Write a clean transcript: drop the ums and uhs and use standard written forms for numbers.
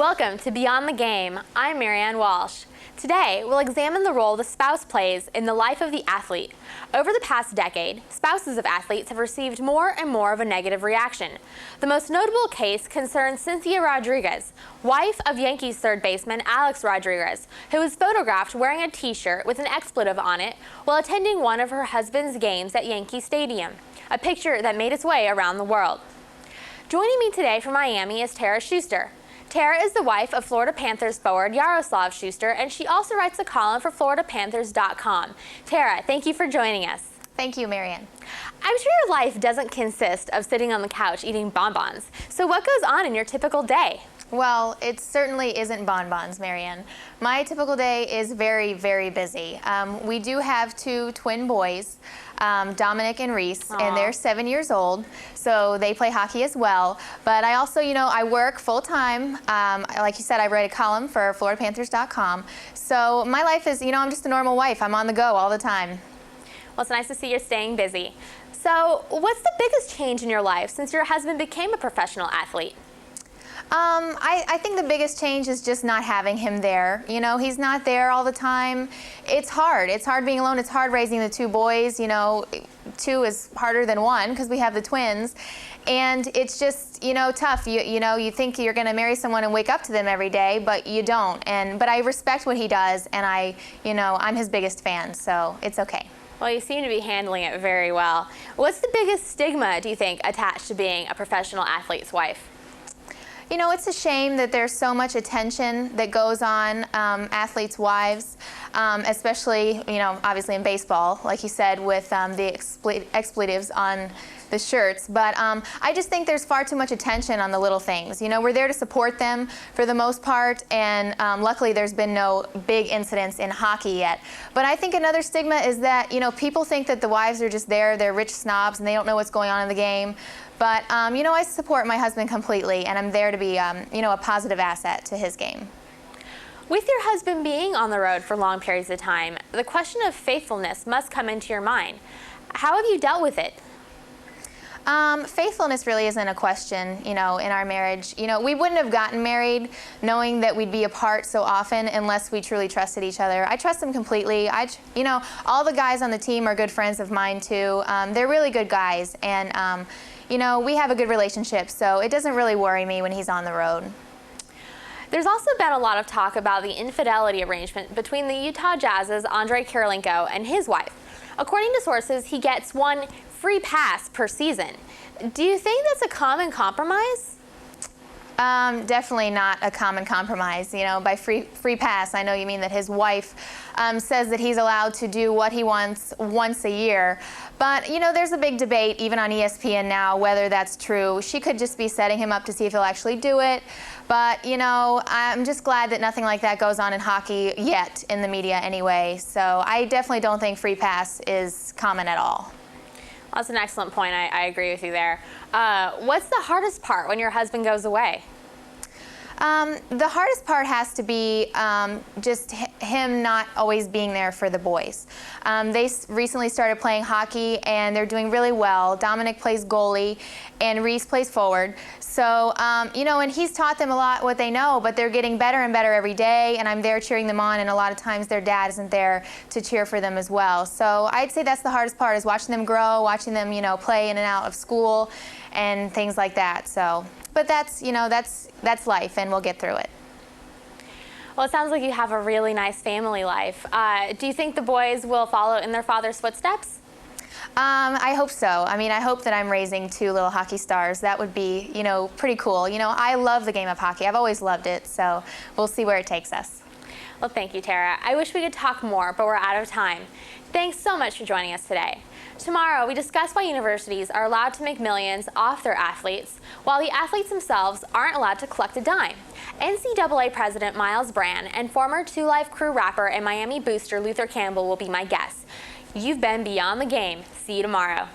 Welcome to Beyond the Game. I'm Marianne Walsh. Today, we'll examine the role the spouse plays in the life of the athlete. Over the past decade, spouses of athletes have received more and more of a negative reaction. The most notable case concerns Cynthia Rodriguez, wife of Yankees third baseman Alex Rodriguez, who was photographed wearing a t-shirt with an expletive on it while attending one of her husband's games at Yankee Stadium, a picture that made its way around the world. Joining me today from Miami is Tara Sustr. Tara is the wife of Florida Panthers forward Yaroslav Sustr, and she also writes a column for FloridaPanthers.com. Tara, thank you for joining us. Thank you, Marianne. I'm sure your life doesn't consist of sitting on the couch eating bonbons. So what goes on in your typical day? Well, it certainly isn't bonbons, Marianne. My typical day is very, very busy. We do have two twin boys, Dominic and Reese, and they're 7 years old, so they play hockey as well. But I also, I work full-time. Like you said, I write a column for FloridaPanthers.com. So my life is, I'm just a normal wife. I'm on the go all the time. Well, it's nice to see you're staying busy. So what's the biggest change in your life since your husband became a professional athlete? I think the biggest change is just not having him there. He's not there all the time. It's hard. It's hard being alone. It's hard raising the two boys. Two is harder than one because we have the twins. And it's just, tough. You think you're going to marry someone and wake up to them every day, but you don't. But I respect what he does, and I'm his biggest fan, so it's okay. Well, you seem to be handling it very well. What's the biggest stigma, do you think, attached to being a professional athlete's wife? It's a shame that there's so much attention that goes on athletes' wives, especially, obviously in baseball, like you said, with the expletives on the shirts. But I just think there's far too much attention on the little things. We're there to support them for the most part, and luckily there's been no big incidents in hockey yet. But I think another stigma is that, people think that the wives are just there, they're rich snobs, and they don't know what's going on in the game. But, I support my husband completely, and I'm there to be, a positive asset to his game. With your husband being on the road for long periods of time, the question of faithfulness must come into your mind. How have you dealt with it? Faithfulness really isn't a question, in our marriage. We wouldn't have gotten married knowing that we'd be apart so often unless we truly trusted each other. I trust him completely. All the guys on the team are good friends of mine, too. They're really good guys, and, we have a good relationship, so it doesn't really worry me when he's on the road. There's also been a lot of talk about the infidelity arrangement between the Utah Jazz's Andrei Kirilenko and his wife. According to sources, he gets one free pass per season. Do you think that's a common compromise? Definitely not a common compromise. By free pass, I know you mean that his wife says that he's allowed to do what he wants once a year. But, there's a big debate, even on ESPN now, whether that's true. She could just be setting him up to see if he'll actually do it. But, I'm just glad that nothing like that goes on in hockey yet in the media anyway. So I definitely don't think free pass is common at all. Well, that's an excellent point. I agree with you there. What's the hardest part when your husband goes away? The hardest part has to be just him not always being there for the boys. They recently started playing hockey, and they're doing really well. Dominic plays goalie, and Reese plays forward. So, and he's taught them a lot what they know, but they're getting better and better every day, and I'm there cheering them on, and a lot of times their dad isn't there to cheer for them as well. So I'd say that's the hardest part, is watching them grow, watching them, play in and out of school and things like that. So, but that's, that's life, and we'll get through it. Well, it sounds like you have a really nice family life. Do you think the boys will follow in their father's footsteps? I hope so. I hope that I'm raising two little hockey stars. That would be, pretty cool. I love the game of hockey. I've always loved it, so we'll see where it takes us. Well, thank you, Tara. I wish we could talk more, but we're out of time. Thanks so much for joining us today. Tomorrow, we discuss why universities are allowed to make millions off their athletes, while the athletes themselves aren't allowed to collect a dime. NCAA President Miles Brand and former Two Live Crew rapper and Miami booster Luther Campbell will be my guests. You've been Beyond the Game. See you tomorrow.